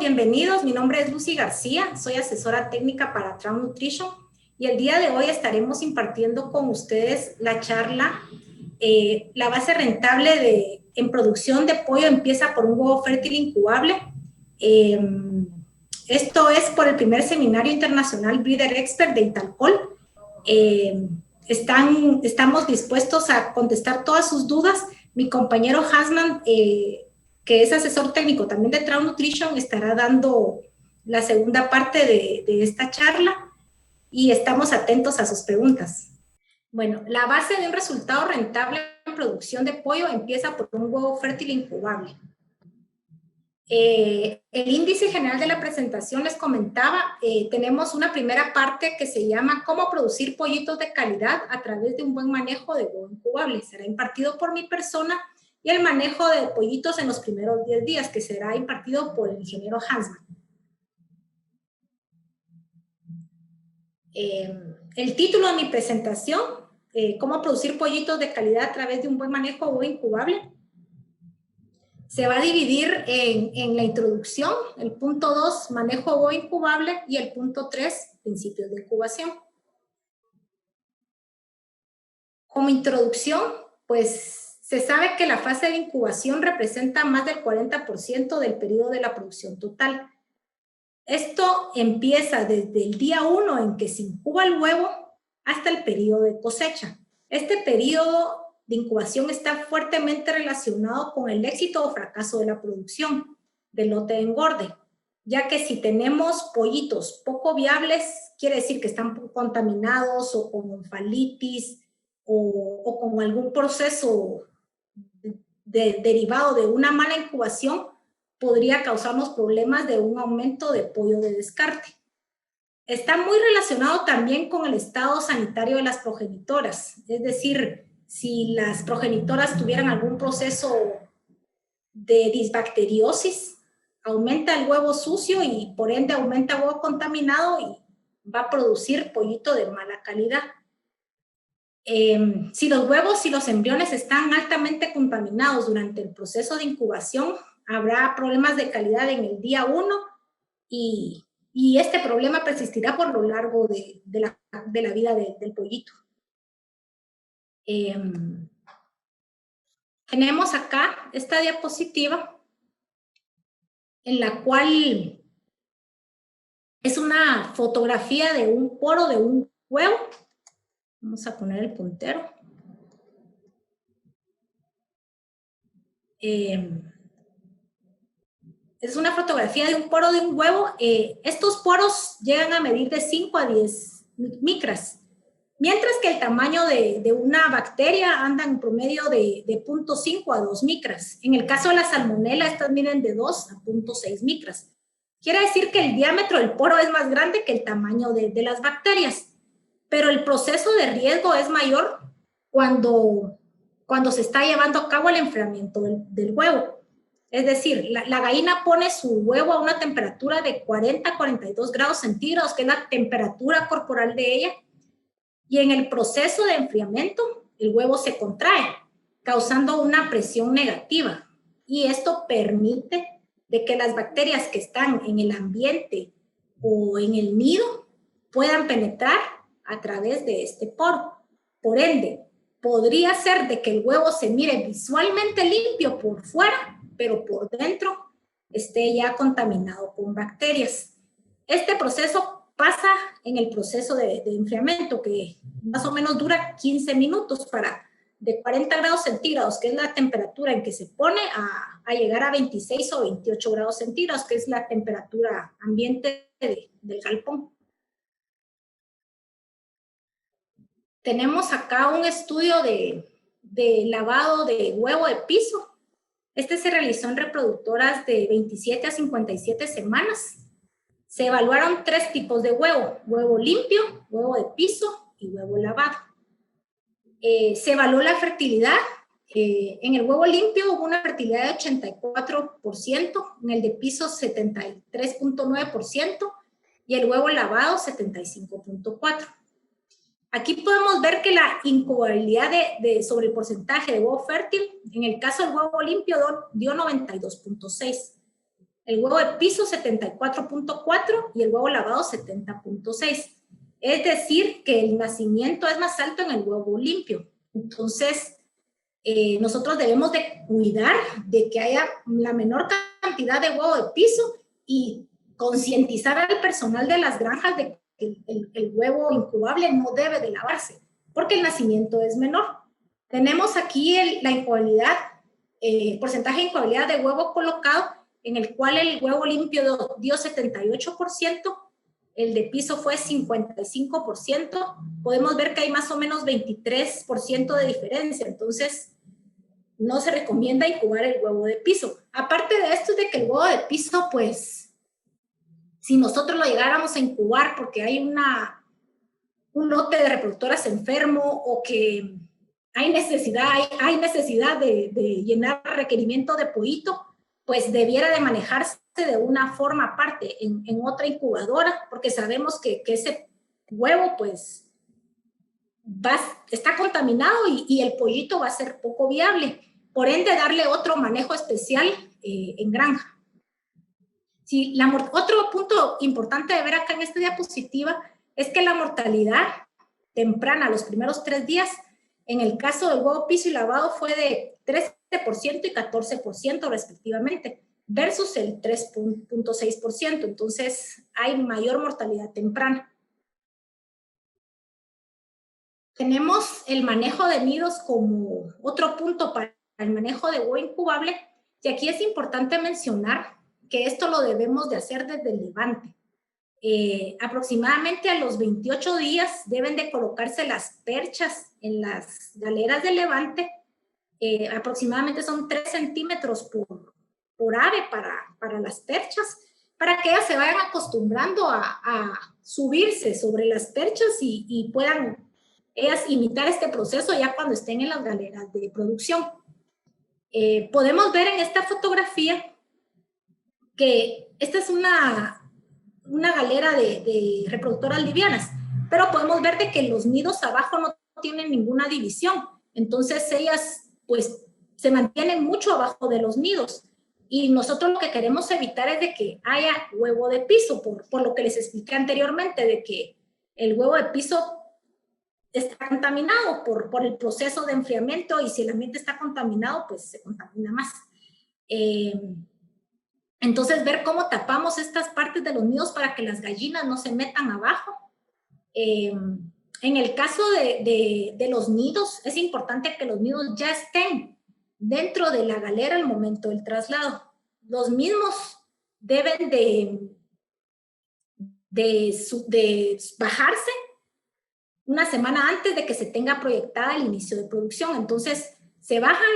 bienvenidos. Mi nombre es Lucy García, soy asesora técnica para Traum Nutrition y el día de hoy estaremos impartiendo con ustedes la charla La base rentable en producción de pollo empieza por un huevo fértil incubable. Esto es por el primer seminario internacional Breeder Expert de Italcol. Estamos dispuestos a contestar todas sus dudas. Mi compañero Hasman, que es asesor técnico también de Traum Nutrition, estará dando la segunda parte de esta charla y estamos atentos a sus preguntas. Bueno, la base de un resultado rentable en producción de pollo empieza por un huevo fértil incubable. El índice general de la presentación les comentaba, tenemos una primera parte que se llama cómo producir pollitos de calidad a través de un buen manejo de huevo incubable. Será impartido por mi persona, y el manejo de pollitos en los primeros 10 días, que será impartido por el ingeniero Hansman. El título de mi presentación, cómo producir pollitos de calidad a través de un buen manejo de huevo incubable, se va a dividir en la introducción, el punto 2, manejo de huevo incubable, y el punto 3, principios de incubación. Como introducción, pues se sabe que la fase de incubación representa más del 40% del periodo de la producción total. Esto empieza desde el día 1 en que se incuba el huevo hasta el periodo de cosecha. Este periodo de incubación está fuertemente relacionado con el éxito o fracaso de la producción del lote de engorde, ya que si tenemos pollitos poco viables, quiere decir que están contaminados o con onfalitis o con algún proceso derivado de una mala incubación, podría causarnos problemas de un aumento de pollo de descarte. Está muy relacionado también con el estado sanitario de las progenitoras, es decir, si las progenitoras tuvieran algún proceso de disbacteriosis, aumenta el huevo sucio y por ende aumenta el huevo contaminado y va a producir pollito de mala calidad. Si los huevos y los embriones están altamente contaminados durante el proceso de incubación, habrá problemas de calidad en el día 1 y este problema persistirá por lo largo de la vida del pollito. Tenemos acá esta diapositiva en la cual es una fotografía de un poro de un huevo. Vamos a poner el puntero. Es una fotografía de un poro de un huevo. Estos poros llegan a medir de 5 a 10 micras, mientras que el tamaño de una bacteria anda en promedio de 0.5 a 2 micras. En el caso de la salmonela, estas miden de 2 a 0.6 micras. Quiere decir que el diámetro del poro es más grande que el tamaño de las bacterias, pero el proceso de riesgo es mayor cuando se está llevando a cabo el enfriamiento del huevo. Es decir, la gallina pone su huevo a una temperatura de 40 a 42 grados centígrados, que es la temperatura corporal de ella, y en el proceso de enfriamiento el huevo se contrae, causando una presión negativa, y esto permite de que las bacterias que están en el ambiente o en el nido puedan penetrar a través de este poro. Por ende, podría ser de que el huevo se mire visualmente limpio por fuera, pero por dentro esté ya contaminado con bacterias. Este proceso pasa en el proceso de enfriamiento, que más o menos dura 15 minutos de 40 grados centígrados, que es la temperatura en que se pone, a llegar a 26 o 28 grados centígrados, que es la temperatura ambiente del galpón. Tenemos acá un estudio de lavado de huevo de piso. Este se realizó en reproductoras de 27 a 57 semanas. Se evaluaron 3 tipos de huevo: huevo limpio, huevo de piso y huevo lavado. Se evaluó la fertilidad. En el huevo limpio hubo una fertilidad de 84%, en el de piso 73.9% y el huevo lavado 75.4%. Aquí podemos ver que la incubabilidad sobre el porcentaje de huevo fértil, en el caso del huevo limpio, dio 92.6%. el huevo de piso 74.4 y el huevo lavado 70.6. Es decir, que el nacimiento es más alto en el huevo limpio. Entonces, nosotros debemos de cuidar de que haya la menor cantidad de huevo de piso y concientizar al personal de las granjas de que el huevo incubable no debe de lavarse, porque el nacimiento es menor. Tenemos aquí la incubabilidad, porcentaje de incubabilidad de huevo colocado, en el cual el huevo limpio dio 78%, el de piso fue 55%, podemos ver que hay más o menos 23% de diferencia, entonces no se recomienda incubar el huevo de piso. Aparte de esto, es de que el huevo de piso, pues, si nosotros lo llegáramos a incubar porque hay un lote de reproductoras enfermo o que hay necesidad de llenar requerimiento de pollito, pues debiera de manejarse de una forma aparte en otra incubadora, porque sabemos que ese huevo, pues, está contaminado y el pollito va a ser poco viable. Por ende, darle otro manejo especial en granja. Sí, otro punto importante de ver acá en esta diapositiva es que la mortalidad temprana, los primeros 3 días, en el caso del huevo piso y lavado fue de 13% y 14% respectivamente, versus el 3.6%. Entonces, hay mayor mortalidad temprana. Tenemos el manejo de nidos como otro punto para el manejo de huevo incubable, y aquí es importante mencionar que esto lo debemos de hacer desde el levante. Aproximadamente a los 28 días deben de colocarse las perchas en las galeras de levante, aproximadamente son 3 centímetros por ave para las perchas, para que ellas se vayan acostumbrando a subirse sobre las perchas y puedan ellas imitar este proceso ya cuando estén en las galeras de producción. Podemos ver en esta fotografía que esta es una galera de reproductoras livianas, pero podemos ver de que los nidos abajo no tienen ninguna división, entonces ellas pues se mantienen mucho abajo de los nidos, y nosotros lo que queremos evitar es de que haya huevo de piso, por lo que les expliqué anteriormente, de que el huevo de piso está contaminado por el proceso de enfriamiento, y si el ambiente está contaminado, pues se contamina más. Entonces, ver cómo tapamos estas partes de los nidos para que las gallinas no se metan abajo. En el caso de los nidos, es importante que los nidos ya estén dentro de la galera al momento del traslado. Los mismos deben de bajarse una semana antes de que se tenga proyectada el inicio de producción. Entonces, se bajan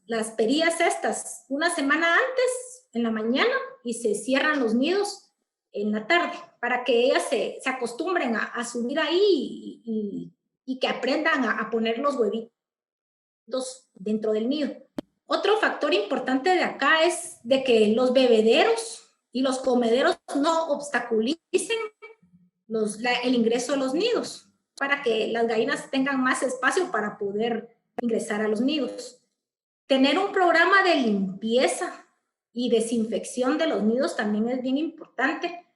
las perillas estas una semana antes, en la mañana, y se cierran los nidos en la tarde, para que ellas se acostumbren a subir ahí y que aprendan a poner los huevitos dentro del nido. Otro factor importante de acá es de que los bebederos y los comederos no obstaculicen el ingreso de los nidos, para que las gallinas tengan más espacio para poder ingresar a los nidos. Tener un programa de limpieza y desinfección de los nidos también es bien importante.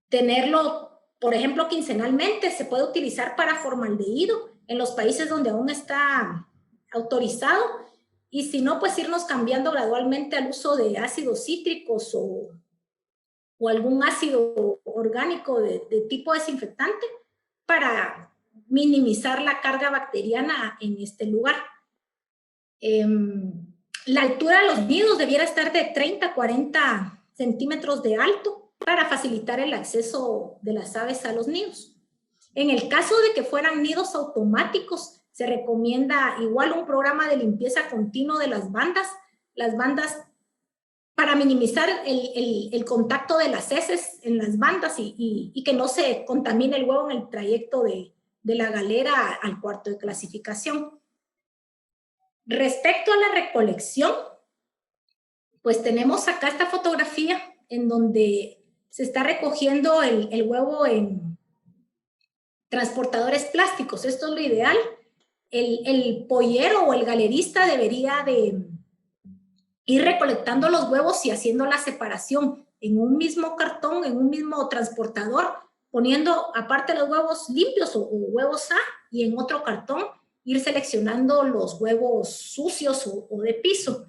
Tenerlo, por ejemplo, quincenalmente, se puede utilizar para formaldehído en los países donde aún está autorizado, y si no, pues irnos cambiando gradualmente al uso de ácidos cítricos o algún ácido orgánico de tipo desinfectante para minimizar la carga bacteriana en este lugar. La altura de los nidos debiera estar de 30 a 40 centímetros de alto para facilitar el acceso de las aves a los nidos. En el caso de que fueran nidos automáticos, se recomienda igual un programa de limpieza continuo de las bandas para minimizar el contacto de las heces en las bandas y que no se contamine el huevo en el trayecto de la galera al cuarto de clasificación. Respecto a la recolección, pues tenemos acá esta fotografía en donde se está recogiendo el huevo en transportadores plásticos. Esto es lo ideal. El pollero o el galerista debería de ir recolectando los huevos y haciendo la separación en un mismo cartón, en un mismo transportador, poniendo aparte los huevos limpios o huevos A, y en otro cartón ir seleccionando los huevos sucios o de piso.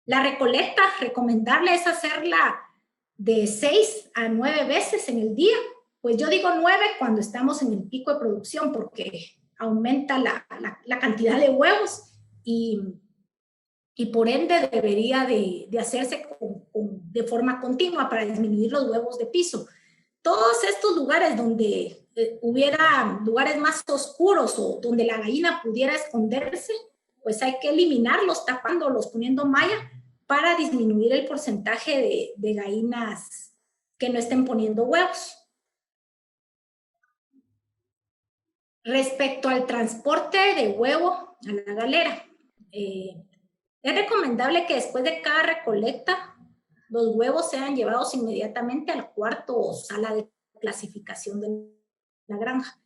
La recolecta, recomendarle es hacerla de 6 a 9 veces en el día. Pues yo digo 9 cuando estamos en el pico de producción, porque aumenta la cantidad de huevos y por ende debería de hacerse de forma continua para disminuir los huevos de piso. Todos estos lugares donde hubiera lugares más oscuros o donde la gallina pudiera esconderse, pues hay que eliminarlos, tapándolos, poniendo malla para disminuir el porcentaje de gallinas que no estén poniendo huevos. Respecto al transporte de huevo a la galera, es recomendable que después de cada recolecta los huevos sean llevados inmediatamente al cuarto o sala de clasificación de la granja.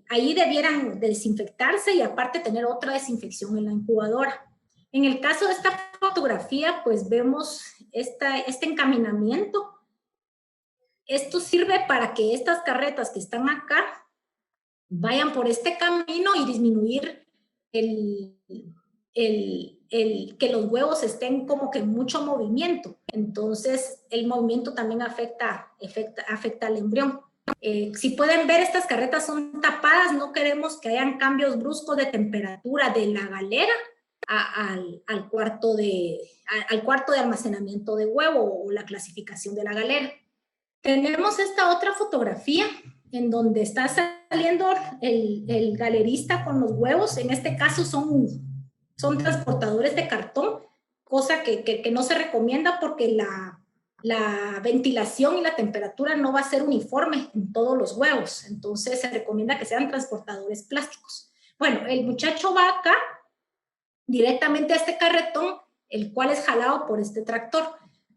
Ahí debieran desinfectarse y aparte tener otra desinfección en la incubadora. En el caso de esta fotografía, pues vemos este encaminamiento. Esto sirve para que estas carretas que están acá vayan por este camino y disminuir que los huevos estén como que en mucho movimiento. Entonces, el movimiento también afecta al embrión. Si pueden ver, estas carretas son tapadas, no queremos que hayan cambios bruscos de temperatura de la galera al cuarto de almacenamiento de huevo o la clasificación de la galera. Tenemos esta otra fotografía en donde está saliendo el galerista con los huevos. En este caso son transportadores de cartón, cosa que no se recomienda porque la ventilación y la temperatura no va a ser uniforme en todos los huevos. Entonces se recomienda que sean transportadores plásticos. Bueno, el muchacho va acá directamente a este carretón, el cual es jalado por este tractor.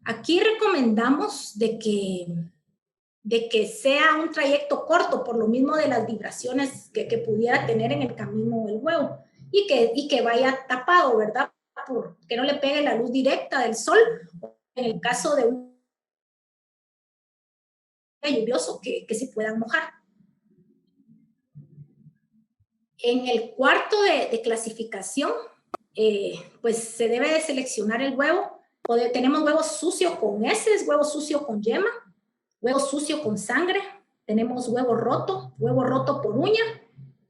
Aquí recomendamos de que sea un trayecto corto, por lo mismo de las vibraciones que pudiera tener en el camino el huevo, y que vaya tapado, ¿verdad? Que no le pegue la luz directa del sol, en el caso de un día lluvioso que se puedan mojar. En el cuarto de clasificación, pues se debe de seleccionar el huevo. Tenemos huevo sucio con heces, huevo sucio con yema, huevo sucio con sangre, tenemos huevo roto por uña,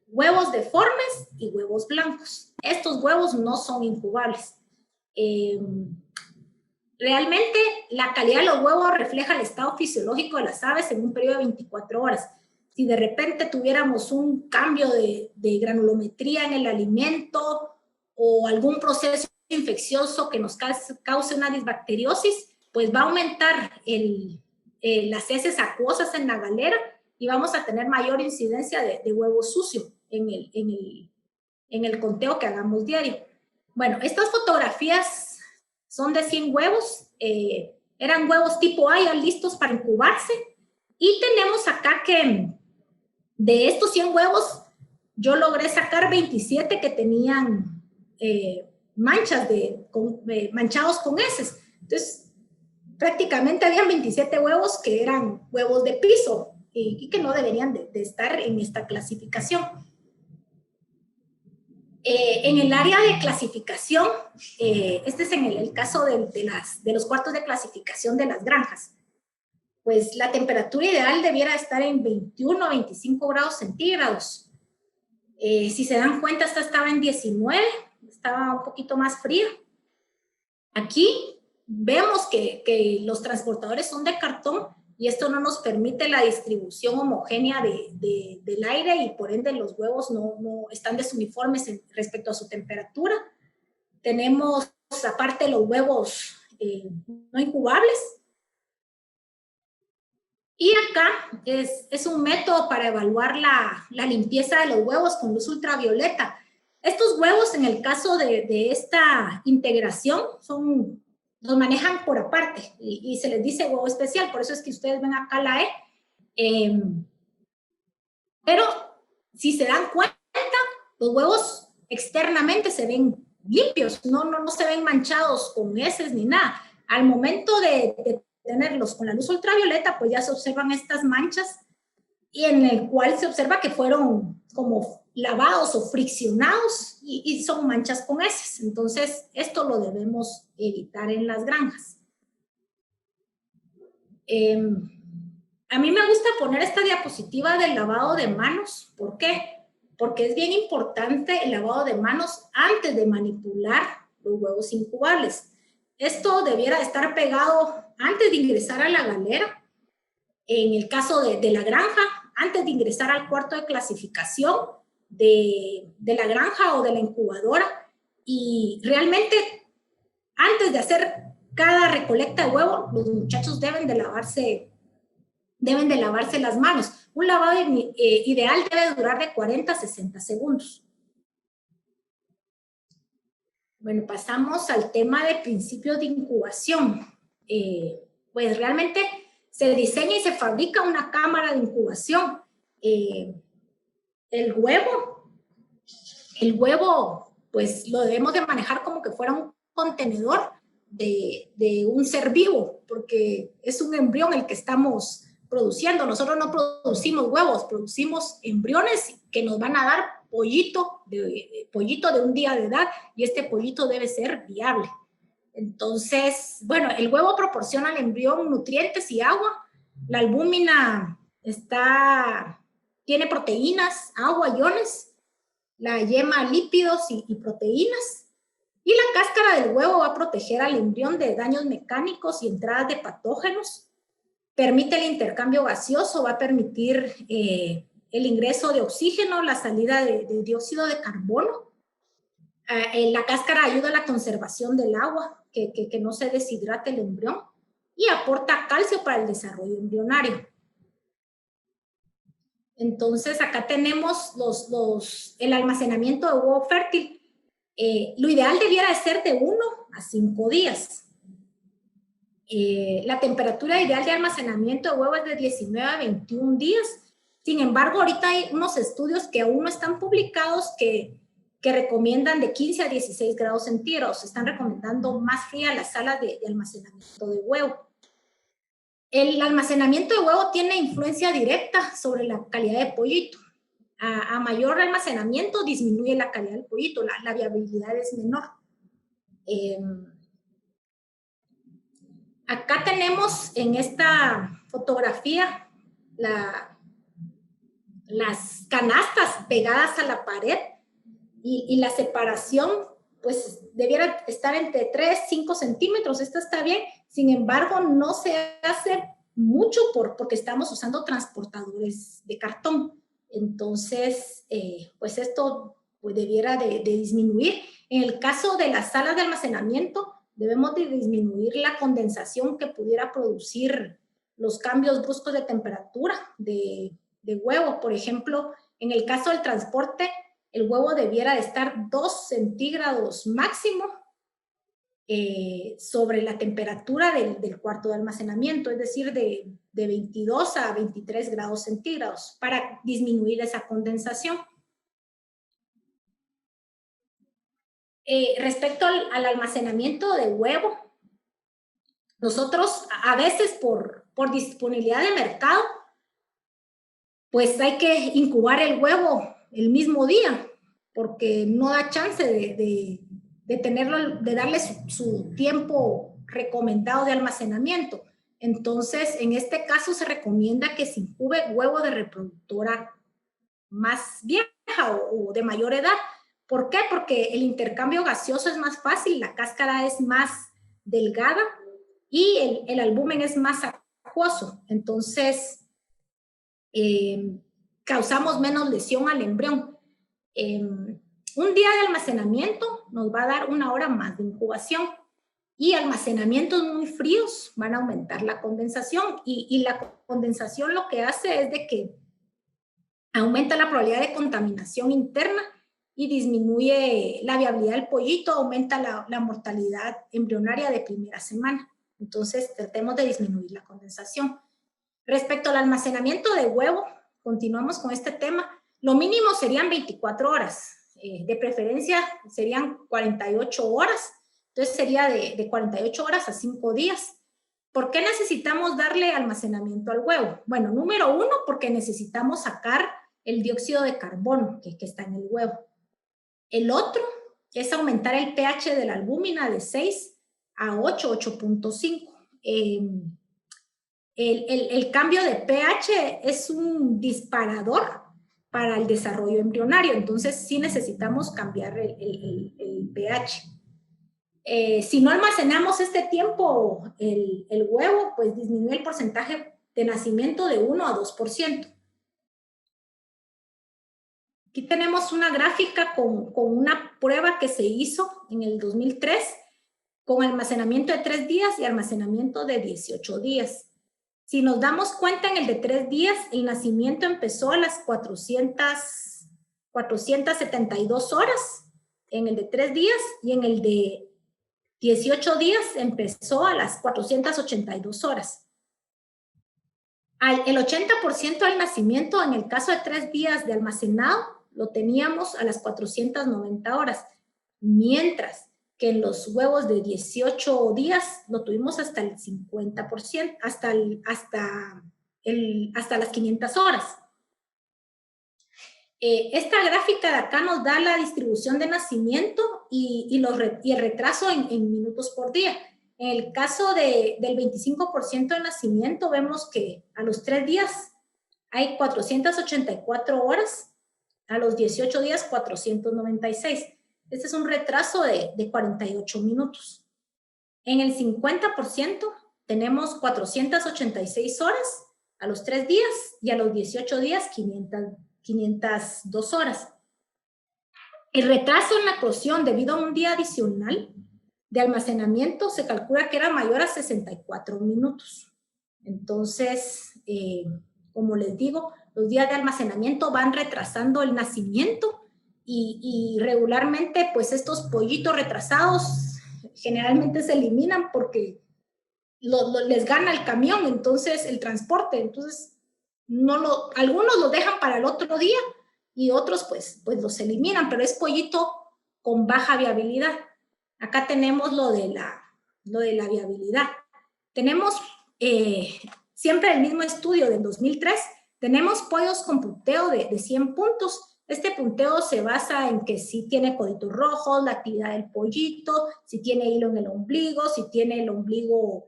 huevos deformes y huevos blancos. Estos huevos no son incubables. Realmente la calidad de los huevos refleja el estado fisiológico de las aves en un periodo de 24 horas. Si de repente tuviéramos un cambio de granulometría en el alimento o algún proceso infeccioso que nos cause una disbacteriosis, pues va a aumentar las heces acuosas en la galera y vamos a tener mayor incidencia de huevo sucio en el conteo que hagamos diario. Bueno, estas fotografías son de 100 huevos, eran huevos tipo A ya listos para incubarse, y tenemos acá que de estos 100 huevos yo logré sacar 27 que tenían manchas manchados con heces. Entonces, prácticamente habían 27 huevos que eran huevos de piso y que no deberían de estar en esta clasificación. En el área de clasificación, este es en el caso de los cuartos de clasificación de las granjas, pues la temperatura ideal debiera estar en 21 a 25 grados centígrados. Si se dan cuenta, esta estaba en 19, estaba un poquito más fría. Aquí vemos que los transportadores son de cartón y esto no nos permite la distribución homogénea del aire y por ende los huevos no están desuniformes respecto a su temperatura. Tenemos aparte los huevos no incubables. Y acá es un método para evaluar la limpieza de los huevos con luz ultravioleta. Estos huevos, en el caso de esta integración, los manejan por aparte y se les dice huevo especial, por eso es que ustedes ven acá la E. Pero si se dan cuenta, los huevos externamente se ven limpios, no se ven manchados con heces ni nada. Al momento de tenerlos con la luz ultravioleta, pues ya se observan estas manchas y en el cual se observa que fueron como lavados o friccionados y son manchas con heces. Entonces, esto lo debemos evitar en las granjas. A mí me gusta poner esta diapositiva del lavado de manos. ¿Por qué? Porque es bien importante el lavado de manos antes de manipular los huevos incubables. Esto debiera estar pegado antes de ingresar a la galera. En el caso de la granja, antes de ingresar al cuarto de clasificación de la granja o de la incubadora. Y realmente, antes de hacer cada recolecta de huevo, los muchachos deben de lavarse las manos. Un lavado ideal debe durar de 40 a 60 segundos. Bueno, pasamos al tema de principios de incubación. Pues realmente se diseña y se fabrica una cámara de incubación. El huevo, pues lo debemos de manejar como que fuera un contenedor de un ser vivo, porque es un embrión el que estamos produciendo. Nosotros no producimos huevos, producimos embriones que nos van a dar pollito de un día de edad, y este pollito debe ser viable. Entonces, bueno, el huevo proporciona al embrión nutrientes y agua. La albúmina tiene proteínas, agua, iones. La yema, lípidos y proteínas. Y la cáscara del huevo va a proteger al embrión de daños mecánicos y entradas de patógenos. Permite el intercambio gaseoso, va a permitir el ingreso de oxígeno, la salida de dióxido de carbono. La cáscara ayuda a la conservación del agua, que no se deshidrate el embrión, y aporta calcio para el desarrollo embrionario. Entonces, acá tenemos el almacenamiento de huevo fértil. Lo ideal debiera de ser de 1 a 5 días. La temperatura ideal de almacenamiento de huevo es de 19 a 21 días. Sin embargo, ahorita hay unos estudios que aún no están publicados que recomiendan de 15 a 16 grados centígrados. Se están recomendando más frías las salas de almacenamiento de huevo. El almacenamiento de huevo tiene influencia directa sobre la calidad de pollito. A mayor almacenamiento disminuye la calidad del pollito, la viabilidad es menor. Acá tenemos en esta fotografía las canastas pegadas a la pared y la separación pues debiera estar entre 3 a 5 centímetros. Esta está bien, sin embargo no se hace mucho porque estamos usando transportadores de cartón. Entonces, pues esto pues, debiera de disminuir. En el caso de las salas de almacenamiento, debemos de disminuir la condensación que pudiera producir los cambios bruscos de temperatura de huevo. Por ejemplo, en el caso del transporte, el huevo debiera de estar 2 centígrados máximo sobre la temperatura del cuarto de almacenamiento, es decir, de 22 a 23 grados centígrados para disminuir esa condensación. Respecto al almacenamiento de huevo, nosotros a veces por disponibilidad de mercado, pues hay que incubar el huevo el mismo día, porque no da chance de tenerlo, de darle su tiempo recomendado de almacenamiento. Entonces, en este caso se recomienda que se incube huevo de reproductora más vieja o de mayor edad. ¿Por qué? Porque el intercambio gaseoso es más fácil, la cáscara es más delgada y el albúmen es más acuoso. Entonces, causamos menos lesión al embrión. Un día de almacenamiento nos va a dar 1 hora más de incubación, y almacenamientos muy fríos van a aumentar la condensación, y la condensación lo que hace es de que aumenta la probabilidad de contaminación interna y disminuye la viabilidad del pollito, aumenta la mortalidad embrionaria de primera semana. Entonces, tratemos de disminuir la condensación. Respecto al almacenamiento de huevo, continuamos con este tema. Lo mínimo serían 24 horas. de preferencia serían 48 horas, entonces sería de 48 horas a 5 días. ¿Por qué necesitamos darle almacenamiento al huevo? Bueno, número uno, porque necesitamos sacar el dióxido de carbono que está en el huevo. El otro es aumentar el pH de la albúmina de 6 a 8, 8.5. El cambio de pH es un disparador para el desarrollo embrionario, entonces sí necesitamos cambiar el pH. Si no almacenamos este tiempo el huevo, pues disminuye el porcentaje de nacimiento de 1 a 2%. Aquí tenemos una gráfica con una prueba que se hizo en el 2003 con almacenamiento de 3 días y almacenamiento de 18 días. Si nos damos cuenta, en el de 3 días, el nacimiento empezó a las 472 horas, en el de 3 días, y en el de 18 días empezó a las 482 horas. El 80% del nacimiento, en el caso de 3 días de almacenado, lo teníamos a las 490 horas, mientras que en los huevos de 18 días lo tuvimos hasta el 50%, hasta las 500 horas. Esta gráfica de acá nos da la distribución de nacimiento y el retraso en minutos por día. En el caso del 25% de nacimiento, vemos que a los 3 días hay 484 horas, a los 18 días 496. Este es un retraso de 48 minutos. En el 50% tenemos 486 horas a los 3 días y a los 18 días 502 horas. El retraso en la eclosión debido a un día adicional de almacenamiento se calcula que era mayor a 64 minutos. Entonces, como les digo, los días de almacenamiento van retrasando el nacimiento y regularmente pues estos pollitos retrasados generalmente se eliminan porque les gana el camión, entonces el transporte, entonces algunos los dejan para el otro día y otros pues los eliminan, pero es pollito con baja viabilidad. Acá tenemos lo de la viabilidad. Tenemos siempre el mismo estudio del 2003, tenemos pollos con punteo de 100 puntos. Este punteo se basa en que si tiene coditos rojos, la actividad del pollito, si tiene hilo en el ombligo, si tiene el ombligo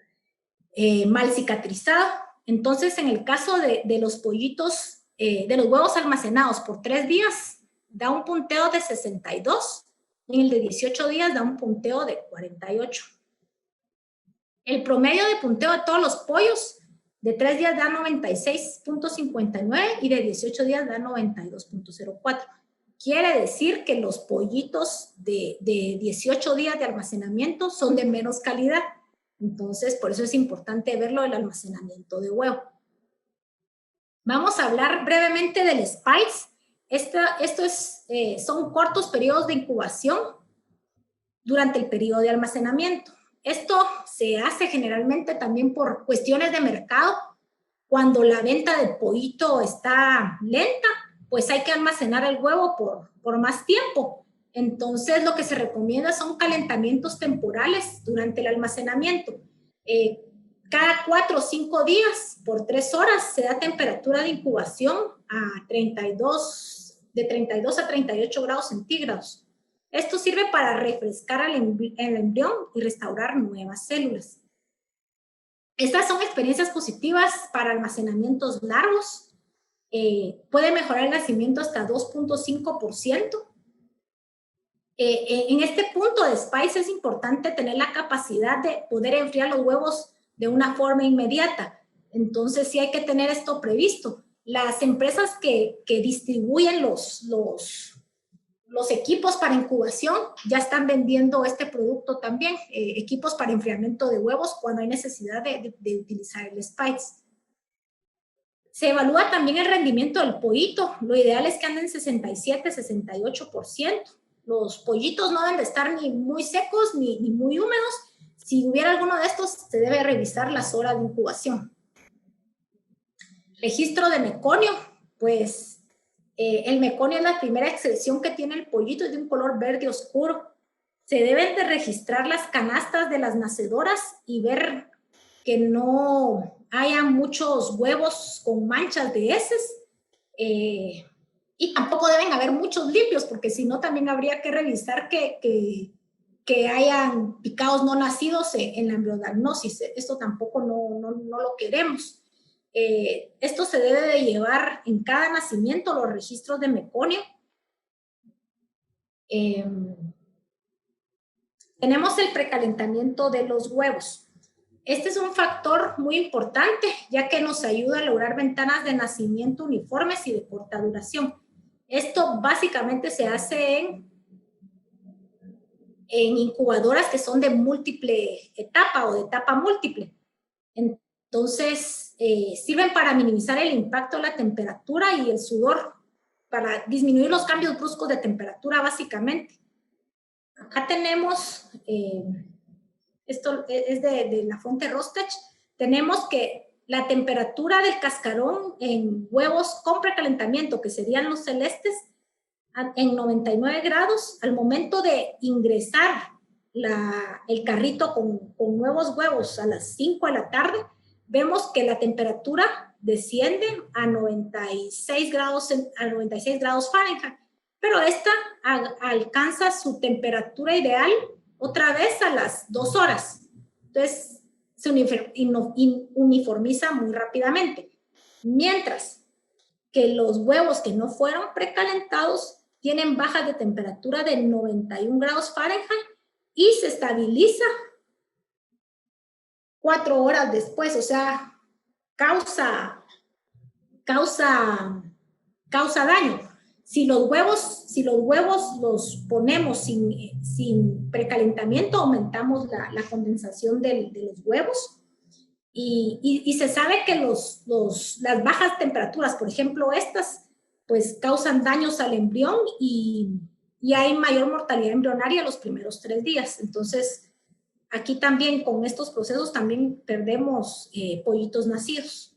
mal cicatrizado. Entonces, en el caso de los pollitos, de los huevos almacenados por 3 días, da un punteo de 62, y en el de 18 días da un punteo de 48. El promedio de punteo de todos los pollos de 3 días da 96.59 y de 18 días da 92.04. Quiere decir que los pollitos de 18 días de almacenamiento son de menos calidad. Entonces, por eso es importante verlo del almacenamiento de huevo. Vamos a hablar brevemente del SPICE. Son cortos periodos de incubación durante el periodo de almacenamiento. Esto se hace generalmente también por cuestiones de mercado. Cuando la venta del pollito está lenta, pues hay que almacenar el huevo por más tiempo. Entonces, lo que se recomienda son calentamientos temporales durante el almacenamiento. Cada 4 o 5 días, por 3 horas, se da temperatura de incubación de 32 a 38 grados centígrados. Esto sirve para refrescar el embrión y restaurar nuevas células. Estas son experiencias positivas para almacenamientos largos. Puede mejorar el nacimiento hasta 2.5%. En este punto de SPICE es importante tener la capacidad de poder enfriar los huevos de una forma inmediata. Entonces, sí hay que tener esto previsto. Las empresas que distribuyen los equipos para incubación ya están vendiendo este producto también, equipos para enfriamiento de huevos cuando hay necesidad de utilizar el SPICE. Se evalúa también el rendimiento del pollito. Lo ideal es que anden 67-68%. Los pollitos no deben de estar ni muy secos ni muy húmedos. Si hubiera alguno de estos, se debe revisar las horas de incubación. Registro de meconio, pues El meconio es la primera excepción que tiene el pollito, es de un color verde oscuro. Se deben de registrar las canastas de las nacedoras y ver que no haya muchos huevos con manchas de heces. Y tampoco deben haber muchos limpios, porque si no también habría que revisar que hayan picados no nacidos en la embriodiagnosis. Esto tampoco no lo queremos. Esto se debe de llevar en cada nacimiento, los registros de meconio. Tenemos el precalentamiento de los huevos. Este es un factor muy importante, ya que nos ayuda a lograr ventanas de nacimiento uniformes y de corta duración. Esto básicamente se hace en incubadoras que son de múltiple etapa o de etapa múltiple. Entonces, sirven para minimizar el impacto de la temperatura y el sudor, para disminuir los cambios bruscos de temperatura, básicamente. Acá tenemos, esto es de la fuente Rostech, tenemos que la temperatura del cascarón en huevos con precalentamiento, que serían los celestes, en 99 grados, al momento de ingresar el carrito con nuevos huevos a las 5 de la tarde, vemos que la temperatura desciende a 96 grados Fahrenheit, pero esta alcanza su temperatura ideal otra vez a las 2 horas. Entonces, se uniformiza muy rápidamente. Mientras que los huevos que no fueron precalentados tienen bajas de temperatura de 91 grados Fahrenheit y se estabiliza 4 horas después, o sea, causa daño. Si los huevos los ponemos sin precalentamiento, aumentamos la condensación de los huevos. Y se sabe que las bajas temperaturas, por ejemplo, estas, pues causan daños al embrión y hay mayor mortalidad embrionaria los primeros 3 días. Entonces, aquí también con estos procesos también perdemos pollitos nacidos.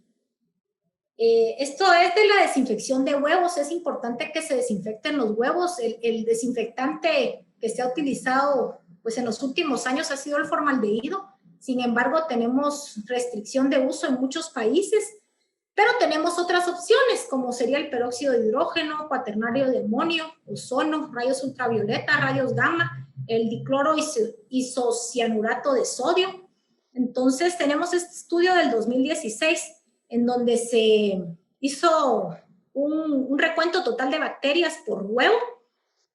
Esto es de la desinfección de huevos. Es importante que se desinfecten los huevos. El desinfectante que se ha utilizado pues, en los últimos años ha sido el formaldehído. Sin embargo, tenemos restricción de uso en muchos países, pero tenemos otras opciones, como sería el peróxido de hidrógeno, cuaternario de amonio, ozono, rayos ultravioleta, rayos gamma, el dicloro isocianurato de sodio. Entonces, tenemos este estudio del 2016, en donde se hizo un recuento total de bacterias por huevo,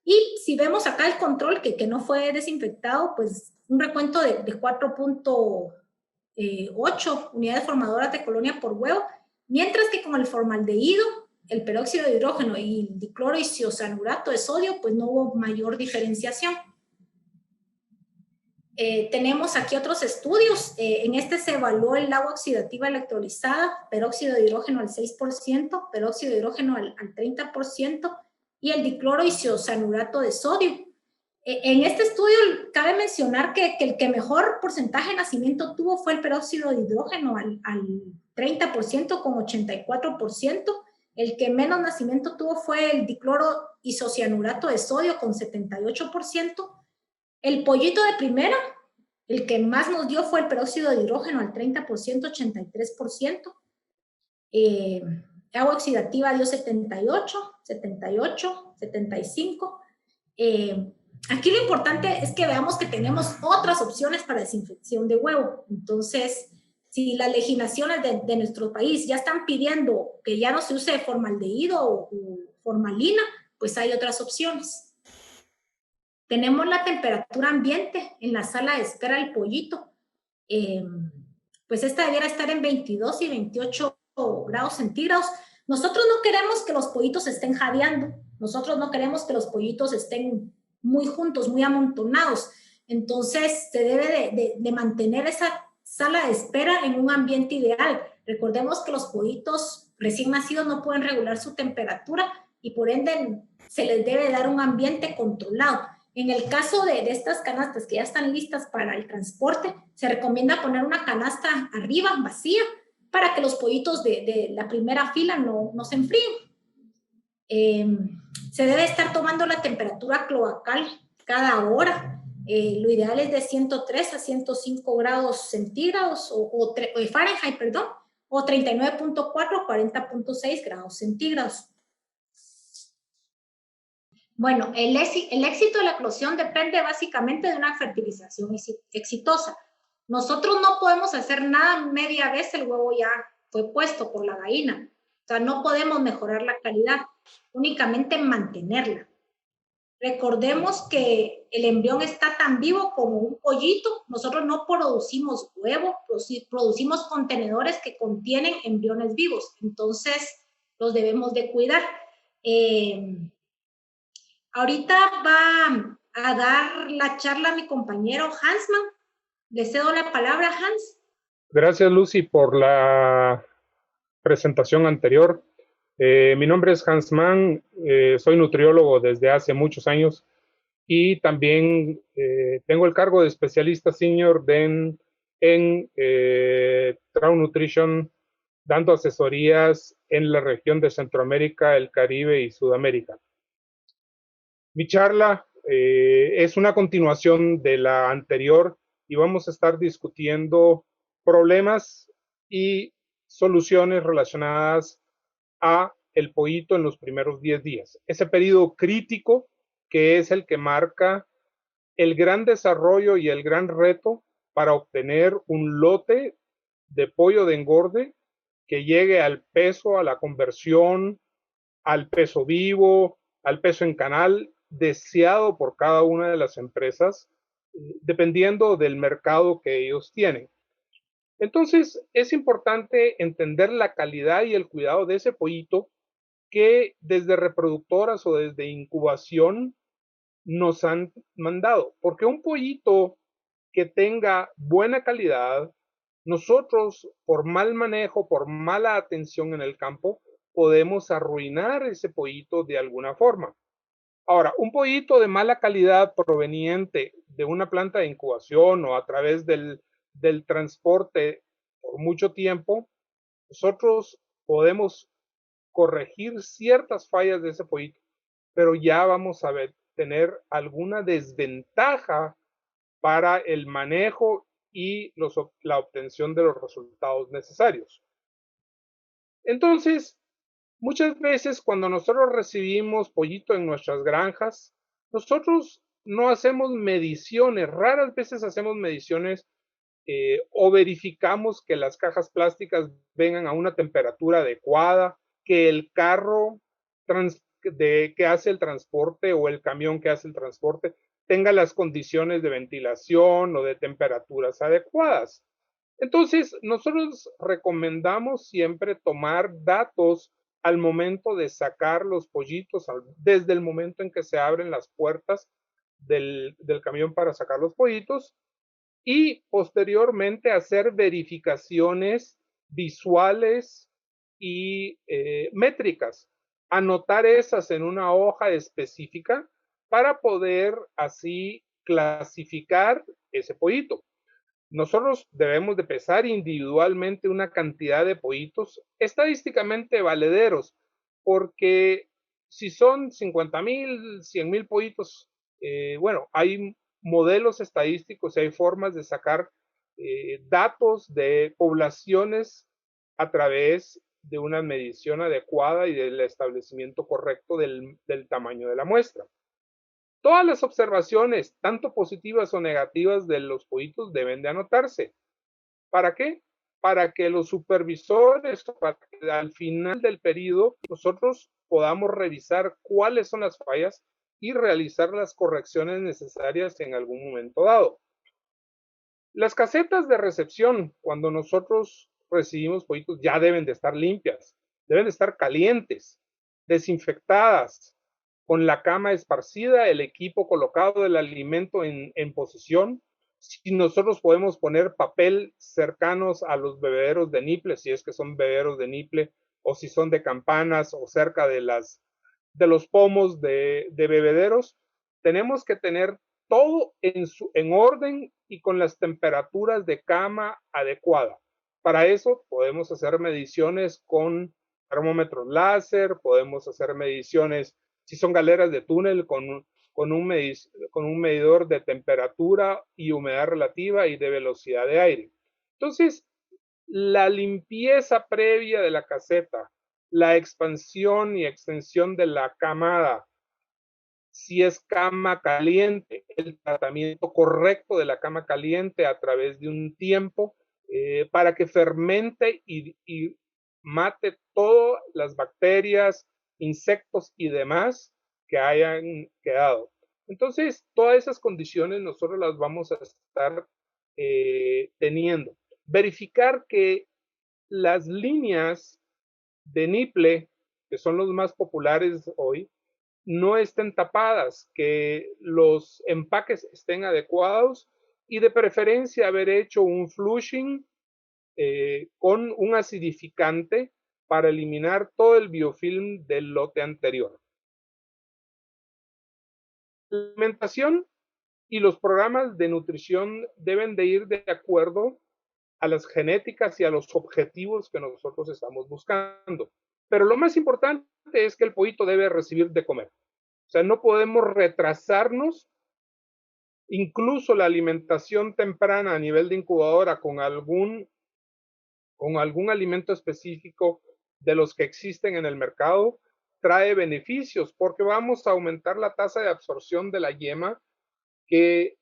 y si vemos acá el control que no fue desinfectado, pues un recuento de 4.8 unidades formadoras de colonia por huevo, mientras que con el formaldehído, el peróxido de hidrógeno y el dicloro isocianurato de sodio, pues no hubo mayor diferenciación. Tenemos aquí otros estudios. En este se evaluó el agua oxidativa electrolizada, peróxido de hidrógeno al 6%, peróxido de hidrógeno al 30% y el dicloro isocianurato de sodio. En este estudio cabe mencionar que el que mejor porcentaje de nacimiento tuvo fue el peróxido de hidrógeno al 30% con 84%. El que menos nacimiento tuvo fue el dicloro isocianurato de sodio con 78%. El pollito de primera, el que más nos dio fue el peróxido de hidrógeno al 30%, 83%. Agua oxidativa dio 78, 78, 75. Aquí lo importante es que veamos que tenemos otras opciones para desinfección de huevo. Entonces, si las legislaciones de nuestro país ya están pidiendo que ya no se use formaldehído o formalina, pues hay otras opciones. Tenemos la temperatura ambiente en la sala de espera del pollito. Pues esta debiera estar en 22 y 28 grados centígrados. Nosotros no queremos que los pollitos estén jadeando. Nosotros no queremos que los pollitos estén muy juntos, muy amontonados. Entonces, se debe de mantener esa sala de espera en un ambiente ideal. Recordemos que los pollitos recién nacidos no pueden regular su temperatura y por ende se les debe dar un ambiente controlado. En el caso de estas canastas que ya están listas para el transporte, se recomienda poner una canasta arriba, vacía, para que los pollitos de la primera fila no se enfríen. Se debe estar tomando la temperatura cloacal cada hora. Lo ideal es de 103 a 105 grados centígrados o Fahrenheit, perdón, o 39.4 a 40.6 grados centígrados. Bueno, el éxito de la eclosión depende básicamente de una fertilización exitosa. Nosotros no podemos hacer nada media vez el huevo ya fue puesto por la gallina. O sea, no podemos mejorar la calidad, únicamente mantenerla. Recordemos que el embrión está tan vivo como un pollito. Nosotros no producimos huevo, producimos contenedores que contienen embriones vivos. Entonces, los debemos de cuidar. Ahorita va a dar la charla mi compañero Hansman. Le cedo la palabra, Hans. Gracias, Lucy, por la presentación anterior. Mi nombre es Hans Mann, soy nutriólogo desde hace muchos años y también tengo el cargo de especialista senior en Trout Nutrition, dando asesorías en la región de Centroamérica, el Caribe y Sudamérica. Mi charla es una continuación de la anterior y vamos a estar discutiendo problemas y soluciones relacionadas a el pollito en los primeros 10 días. Ese periodo crítico que es el que marca el gran desarrollo y el gran reto para obtener un lote de pollo de engorde que llegue al peso, a la conversión, al peso vivo, al peso en canal, deseado por cada una de las empresas, dependiendo del mercado que ellos tienen. Entonces, es importante entender la calidad y el cuidado de ese pollito que desde reproductoras o desde incubación nos han mandado. Porque un pollito que tenga buena calidad, nosotros por mal manejo, por mala atención en el campo, podemos arruinar ese pollito de alguna forma. Ahora, un pollito de mala calidad proveniente de una planta de incubación o a través del transporte por mucho tiempo, nosotros podemos corregir ciertas fallas de ese pollito, pero ya vamos a tener alguna desventaja para el manejo y la obtención de los resultados necesarios. Entonces, muchas veces cuando nosotros recibimos pollito en nuestras granjas, nosotros no hacemos mediciones, raras veces hacemos mediciones o verificamos que las cajas plásticas vengan a una temperatura adecuada, que el carro que hace el transporte o el camión que hace el transporte tenga las condiciones de ventilación o de temperaturas adecuadas. Entonces, nosotros recomendamos siempre tomar datos al momento de sacar los pollitos, desde el momento en que se abren las puertas del camión para sacar los pollitos, y posteriormente hacer verificaciones visuales y métricas. Anotar esas en una hoja específica para poder así clasificar ese pollito. Nosotros debemos de pesar individualmente una cantidad de pollitos estadísticamente valederos, porque si son 50,000, 100,000 pollitos, bueno, hay modelos estadísticos y hay formas de sacar datos de poblaciones a través de una medición adecuada y del establecimiento correcto del tamaño de la muestra. Todas las observaciones, tanto positivas o negativas de los pollitos, deben de anotarse. ¿Para qué? Para que los supervisores, para que al final del periodo, nosotros podamos revisar cuáles son las fallas y realizar las correcciones necesarias en algún momento dado. Las casetas de recepción, cuando nosotros recibimos pollitos, ya deben de estar limpias, deben de estar calientes, desinfectadas, con la cama esparcida, el equipo colocado, el alimento en posición. Si nosotros podemos poner papel cercanos a los bebederos de niple, si es que son bebederos de niple, o si son de campanas o cerca de los pomos de bebederos, tenemos que tener todo en orden y con las temperaturas de cama adecuada. Para eso podemos hacer mediciones con termómetros láser, podemos hacer mediciones, si son galeras de túnel, con un medidor de temperatura y humedad relativa y de velocidad de aire. Entonces, la limpieza previa de la caseta, la expansión y extensión de la camada, si es cama caliente, el tratamiento correcto de la cama caliente a través de un tiempo para que fermente y mate todas las bacterias, insectos y demás que hayan quedado. Entonces, todas esas condiciones nosotros las vamos a estar teniendo. Verificar que las líneas de nipple, que son los más populares hoy, no estén tapadas, que los empaques estén adecuados y de preferencia haber hecho un flushing con un acidificante para eliminar todo el biofilm del lote anterior. La alimentación y los programas de nutrición deben de ir de acuerdo a las genéticas y a los objetivos que nosotros estamos buscando. Pero lo más importante es que el pollito debe recibir de comer. O sea, no podemos retrasarnos. Incluso la alimentación temprana a nivel de incubadora con algún alimento específico de los que existen en el mercado trae beneficios porque vamos a aumentar la tasa de absorción de la yema, que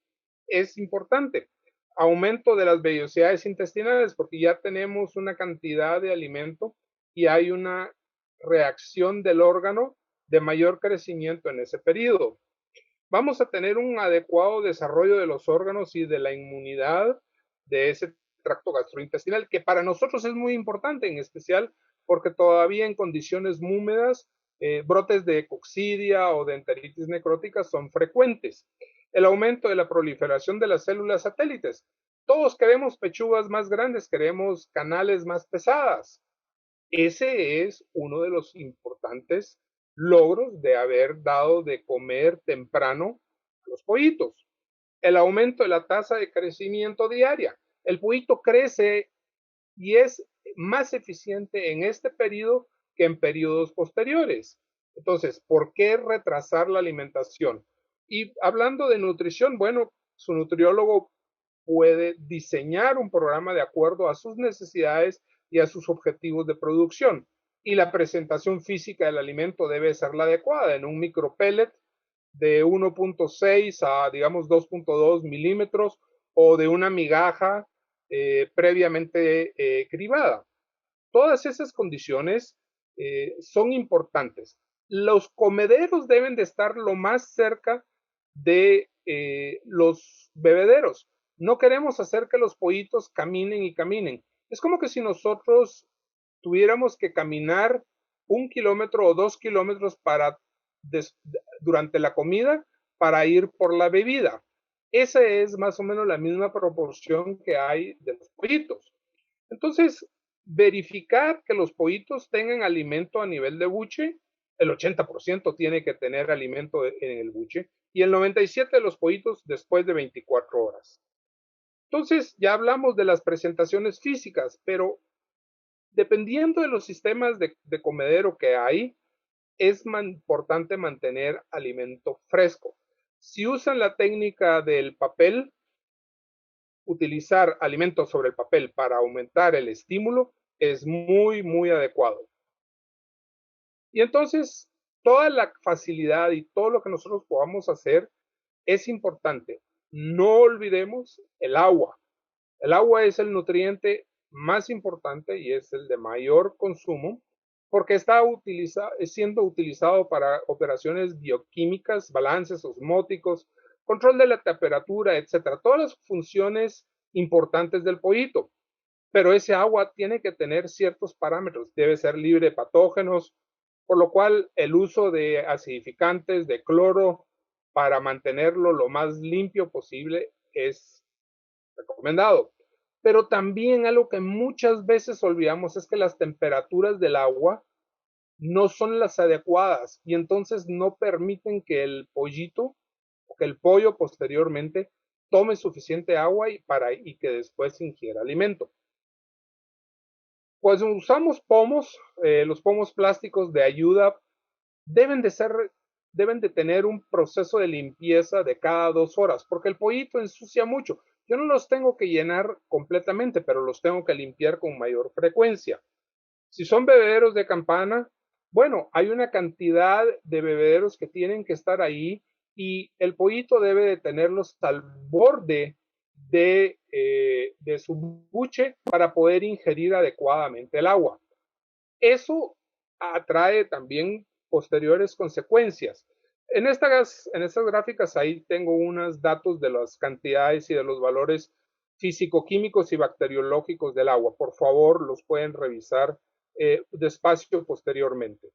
es importante. Aumento de las vellosidades intestinales porque ya tenemos una cantidad de alimento y hay una reacción del órgano de mayor crecimiento en ese periodo. Vamos a tener un adecuado desarrollo de los órganos y de la inmunidad de ese tracto gastrointestinal, que para nosotros es muy importante, en especial porque todavía en condiciones húmedas, brotes de coccidia o de enteritis necrótica son frecuentes. El aumento de la proliferación de las células satélites. Todos queremos pechugas más grandes, queremos canales más pesadas. Ese es uno de los importantes logros de haber dado de comer temprano a los pollitos. El aumento de la tasa de crecimiento diaria. El pollito crece y es más eficiente en este periodo que en periodos posteriores. Entonces, ¿por qué retrasar la alimentación? Y hablando de nutrición, bueno, su nutriólogo puede diseñar un programa de acuerdo a sus necesidades y a sus objetivos de producción. Y la presentación física del alimento debe ser la adecuada en un micropellet de 1.6 a, digamos, 2.2 milímetros o de una migaja previamente cribada. Todas esas condiciones son importantes. Los comederos deben de estar lo más cerca de los bebederos. No queremos hacer que los pollitos caminen y caminen. Es como que si nosotros tuviéramos que caminar 1 kilómetro o 2 kilómetros durante la comida para ir por la bebida. Esa es más o menos la misma proporción que hay de los pollitos. Entonces, verificar que los pollitos tengan alimento a nivel de buche, el 80% tiene que tener alimento en el buche y el 97% de los pollitos después de 24 horas. Entonces, ya hablamos de las presentaciones físicas, pero dependiendo de los sistemas de comedero que hay, es importante mantener alimento fresco. Si usan la técnica del papel, utilizar alimentos sobre el papel para aumentar el estímulo es muy, muy adecuado. Y entonces, toda la facilidad y todo lo que nosotros podamos hacer es importante. No olvidemos el agua. El agua es el nutriente más importante y es el de mayor consumo porque está siendo utilizado para operaciones bioquímicas, balances osmóticos, control de la temperatura, etcétera. Todas las funciones importantes del pollito. Pero ese agua tiene que tener ciertos parámetros. Debe ser libre de patógenos, por lo cual el uso de acidificantes, de cloro, para mantenerlo lo más limpio posible es recomendado. Pero también algo que muchas veces olvidamos es que las temperaturas del agua no son las adecuadas y entonces no permiten que el pollito o que el pollo posteriormente tome suficiente agua y que después ingiera alimento. Pues usamos pomos, los pomos plásticos de ayuda deben de ser, deben de tener un proceso de limpieza de cada 2 horas, porque el pollito ensucia mucho. Yo no los tengo que llenar completamente, pero los tengo que limpiar con mayor frecuencia. Si son bebederos de campana, bueno, hay una cantidad de bebederos que tienen que estar ahí y el pollito debe de tenerlos al borde de su buche para poder ingerir adecuadamente el agua. Eso atrae también posteriores consecuencias. En estas gráficas ahí tengo unos datos de las cantidades y de los valores físico-químicos y bacteriológicos del agua. Por favor, los pueden revisar despacio posteriormente.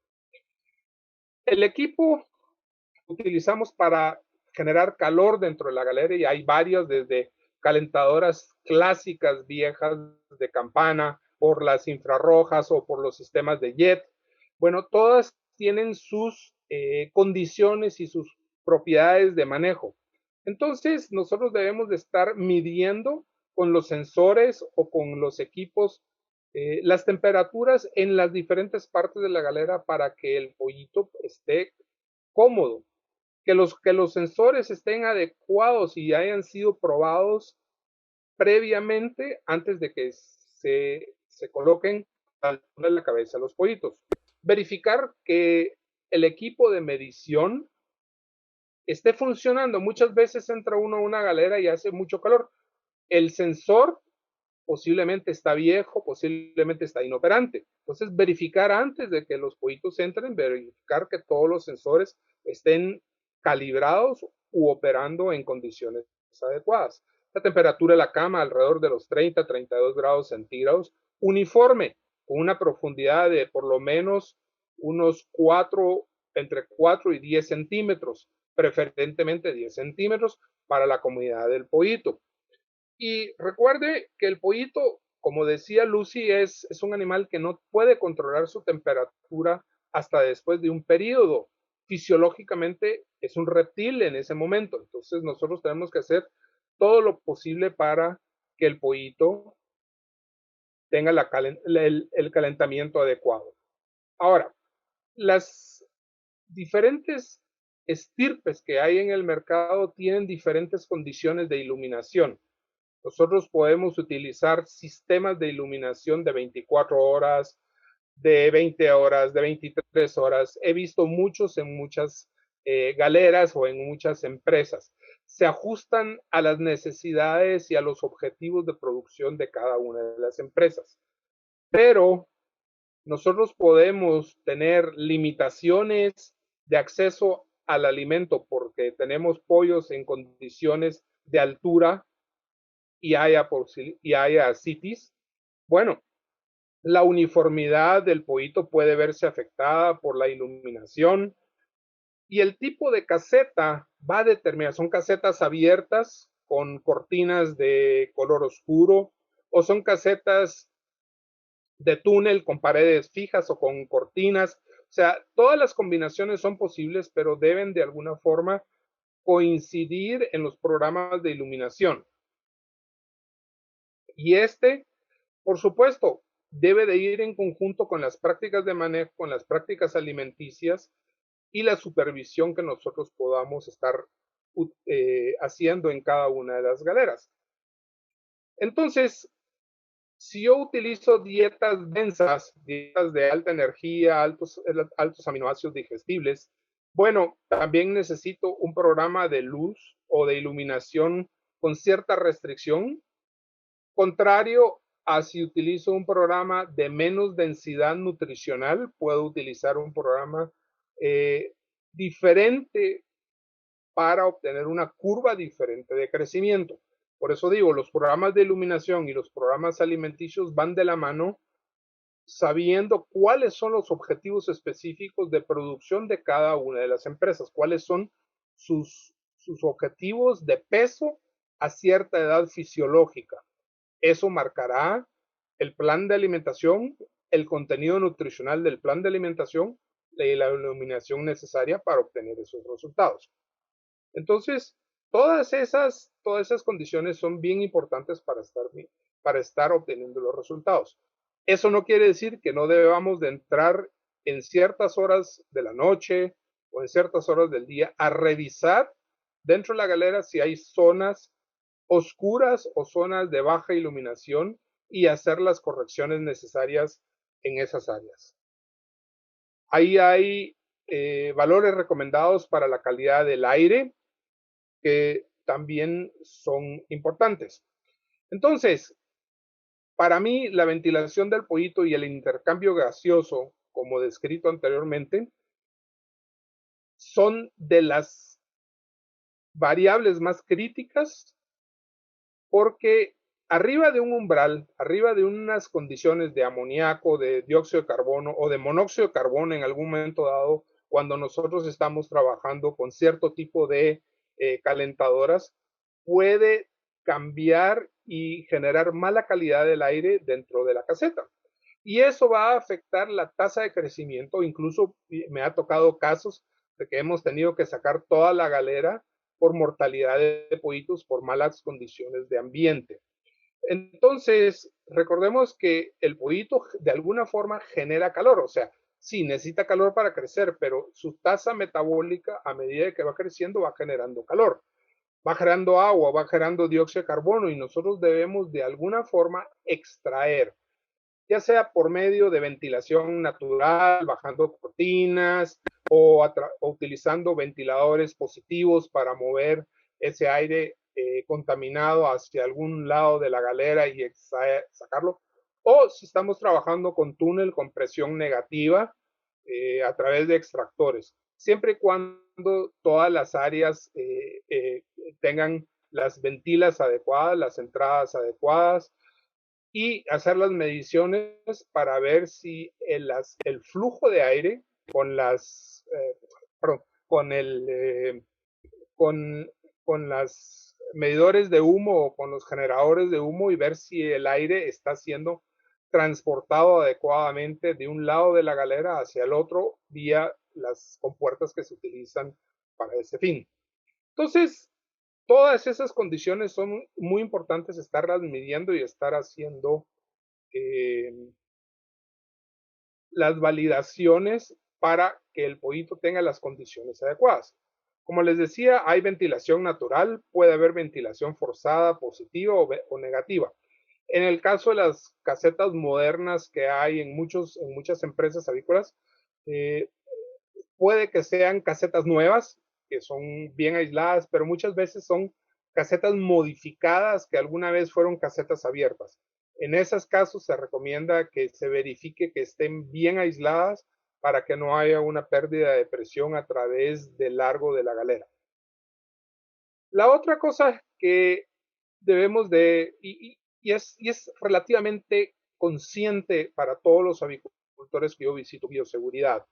El equipo que utilizamos para generar calor dentro de la galera, y hay varias, desde calentadoras clásicas viejas de campana, por las infrarrojas o por los sistemas de jet. Bueno, todas tienen sus condiciones y sus propiedades de manejo. Entonces, nosotros debemos de estar midiendo con los sensores o con los equipos las temperaturas en las diferentes partes de la galera para que el pollito esté cómodo, que los sensores estén adecuados y hayan sido probados previamente antes de que se coloquen a la altura de la cabeza los pollitos. Verificar que el equipo de medición esté funcionando. Muchas veces entra uno a una galera y hace mucho calor. El sensor posiblemente está viejo, posiblemente está inoperante. Entonces, verificar antes de que los pollitos entren, verificar que todos los sensores estén calibrados u operando en condiciones adecuadas. La temperatura de la cama alrededor de los 30-32 grados centígrados, uniforme, con una profundidad de por lo menos unos entre 4 y 10 centímetros, preferentemente 10 centímetros para la comodidad del pollito. Y recuerde que el pollito, como decía Lucy, es un animal que no puede controlar su temperatura hasta después de un periodo. Fisiológicamente es un reptil en ese momento. Entonces nosotros tenemos que hacer todo lo posible para que el pollito tenga el calentamiento adecuado. Ahora, las diferentes estirpes que hay en el mercado tienen diferentes condiciones de iluminación. Nosotros podemos utilizar sistemas de iluminación de 24 horas, de 20 horas, de 23 horas. He visto muchos en muchas galeras o en muchas empresas. Se ajustan a las necesidades y a los objetivos de producción de cada una de las empresas. Pero nosotros podemos tener limitaciones de acceso al alimento porque tenemos pollos en condiciones de altura y haya cities. Bueno, la uniformidad del pollito puede verse afectada por la iluminación y el tipo de caseta va a determinar, son casetas abiertas con cortinas de color oscuro o son casetas de túnel con paredes fijas o con cortinas. O sea, todas las combinaciones son posibles, pero deben de alguna forma coincidir en los programas de iluminación. Y por supuesto, debe de ir en conjunto con las prácticas de manejo, con las prácticas alimenticias y la supervisión que nosotros podamos estar haciendo en cada una de las galeras. Entonces, si yo utilizo dietas densas, dietas de alta energía, altos aminoácidos digestibles, bueno, también necesito un programa de luz o de iluminación con cierta restricción, contrario a si utilizo un programa de menos densidad nutricional, puedo utilizar un programa diferente para obtener una curva diferente de crecimiento. Por eso digo, los programas de iluminación y los programas alimenticios van de la mano sabiendo cuáles son los objetivos específicos de producción de cada una de las empresas, cuáles son sus objetivos de peso a cierta edad fisiológica. Eso marcará el plan de alimentación, el contenido nutricional del plan de alimentación y la iluminación necesaria para obtener esos resultados. Entonces, todas esas condiciones son bien importantes para estar obteniendo los resultados. Eso no quiere decir que no debamos de entrar en ciertas horas de la noche o en ciertas horas del día a revisar dentro de la galera si hay zonas oscuras o zonas de baja iluminación y hacer las correcciones necesarias en esas áreas. Ahí hay valores recomendados para la calidad del aire que también son importantes. Entonces, para mí, la ventilación del pollito y el intercambio gaseoso, como descrito anteriormente, son de las variables más críticas porque arriba de un umbral, arriba de unas condiciones de amoníaco, de dióxido de carbono o de monóxido de carbono en algún momento dado, cuando nosotros estamos trabajando con cierto tipo de calentadoras, puede cambiar y generar mala calidad del aire dentro de la caseta. Y eso va a afectar la tasa de crecimiento. Incluso me ha tocado casos de que hemos tenido que sacar toda la galera por mortalidad de pollitos por malas condiciones de ambiente. Entonces, recordemos que el pollito de alguna forma genera calor, o sea, sí necesita calor para crecer, pero su tasa metabólica a medida que va creciendo va generando calor, va generando agua, va generando dióxido de carbono y nosotros debemos de alguna forma extraer, ya sea por medio de ventilación natural, bajando cortinas o utilizando ventiladores positivos para mover ese aire contaminado hacia algún lado de la galera y sacarlo, o si estamos trabajando con túnel con presión negativa a través de extractores, siempre y cuando todas las áreas tengan las ventilas adecuadas, las entradas adecuadas, y hacer las mediciones para ver si el flujo de aire con las, perdón, con con, con las medidores de humo o con los generadores de humo y ver si el aire está siendo transportado adecuadamente de un lado de la galera hacia el otro vía las compuertas que se utilizan para ese fin. Entonces, todas esas condiciones son muy importantes estarlas midiendo y estar haciendo eh, las validaciones para que el pollito tenga las condiciones adecuadas. Como les decía, hay ventilación natural, puede haber ventilación forzada, positiva o negativa. En el caso de las casetas modernas que hay en muchas empresas avícolas, eh, puede que sean casetas nuevas, que son bien aisladas, pero muchas veces son casetas modificadas que alguna vez fueron casetas abiertas. En esos casos se recomienda que se verifique que estén bien aisladas para que no haya una pérdida de presión a través del largo de la galera. La otra cosa que debemos de, y es relativamente consciente para todos los avicultores que yo visito, bioseguridad.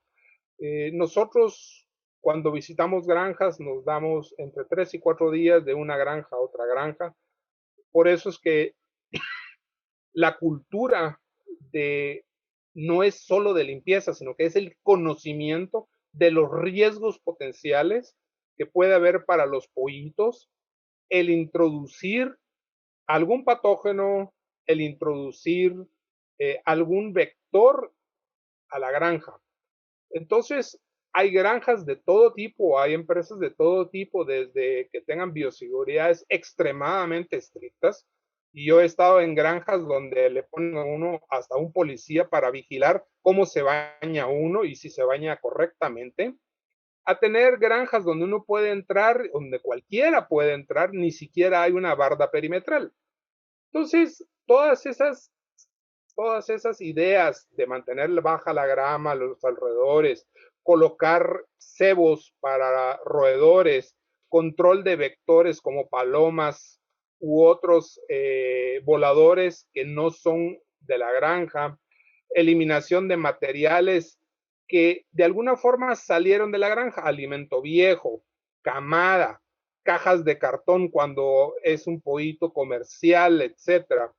Nosotros cuando visitamos granjas nos damos entre 3 y 4 días de una granja a otra granja. Por eso es que la cultura de no es solo de limpieza, sino que es el conocimiento de los riesgos potenciales que puede haber para los pollitos, el introducir algún patógeno, el introducir algún vector a la granja. Entonces, hay granjas de todo tipo, hay empresas de todo tipo, desde que tengan bioseguridades extremadamente estrictas. Y yo he estado en granjas donde le ponen a uno hasta un policía para vigilar cómo se baña uno y si se baña correctamente, a tener granjas donde uno puede entrar, donde cualquiera puede entrar, ni siquiera hay una barda perimetral. Entonces, todas esas ideas de mantener baja la grama a los alrededores, colocar cebos para roedores, control de vectores como palomas u otros voladores que no son de la granja, eliminación de materiales que de alguna forma salieron de la granja, alimento viejo, camada, cajas de cartón cuando es un pollito comercial, etcétera.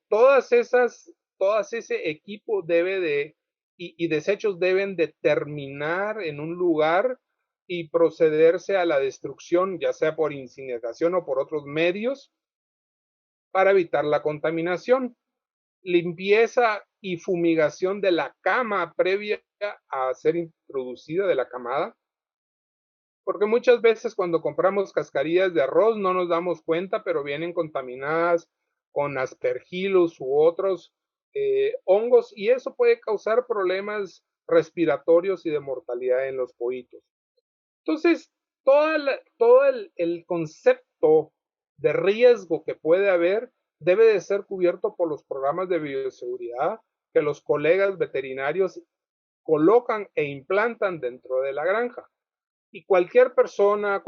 Todas ese equipo debe de, y desechos deben de terminar en un lugar y procederse a la destrucción, ya sea por incineración o por otros medios, para evitar la contaminación. limpieza y fumigación de la cama previa a ser introducida de la camada, porque muchas veces cuando compramos cascarillas de arroz no nos damos cuenta, pero vienen contaminadas con aspergillus u otros hongos, y eso puede causar problemas respiratorios y de mortalidad en los pollitos. Entonces, todo el concepto de riesgo que puede haber debe de ser cubierto por los programas de bioseguridad que los colegas veterinarios colocan e implantan dentro de la granja. Y cualquier persona,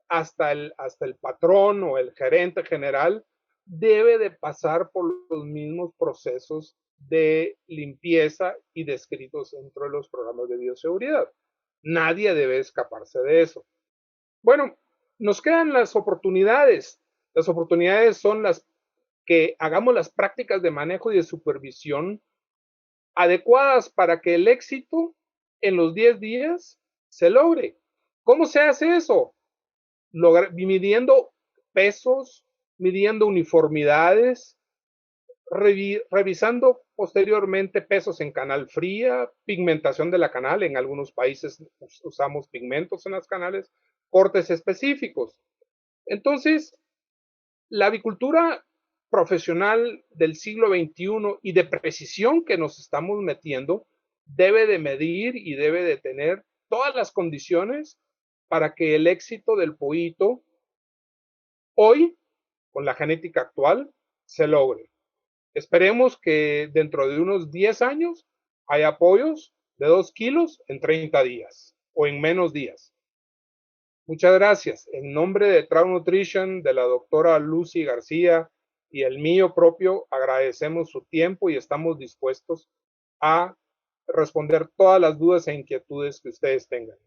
hasta el patrón o el gerente general, debe de pasar por los mismos procesos de limpieza y descritos dentro de los programas de bioseguridad. Nadie debe escaparse de eso. Bueno, nos quedan las oportunidades. Las oportunidades son las que hagamos las prácticas de manejo y de supervisión adecuadas para que el éxito en los 10 días se logre. ¿Cómo se hace eso? Midiendo pesos, midiendo uniformidades, revisando posteriormente pesos en canal fría, pigmentación de la canal, en algunos países usamos pigmentos en las canales, cortes específicos. Entonces, la avicultura profesional del siglo XXI y de precisión que nos estamos metiendo debe de medir y debe de tener todas las condiciones para que el éxito del pollito hoy, con la genética actual, se logre. Esperemos que dentro de unos 10 años haya pollos de 2 kilos en 30 días o en menos días. Muchas gracias. En nombre de Trout Nutrition, de la doctora Lucy García y el mío propio, agradecemos su tiempo y estamos dispuestos a responder todas las dudas e inquietudes que ustedes tengan.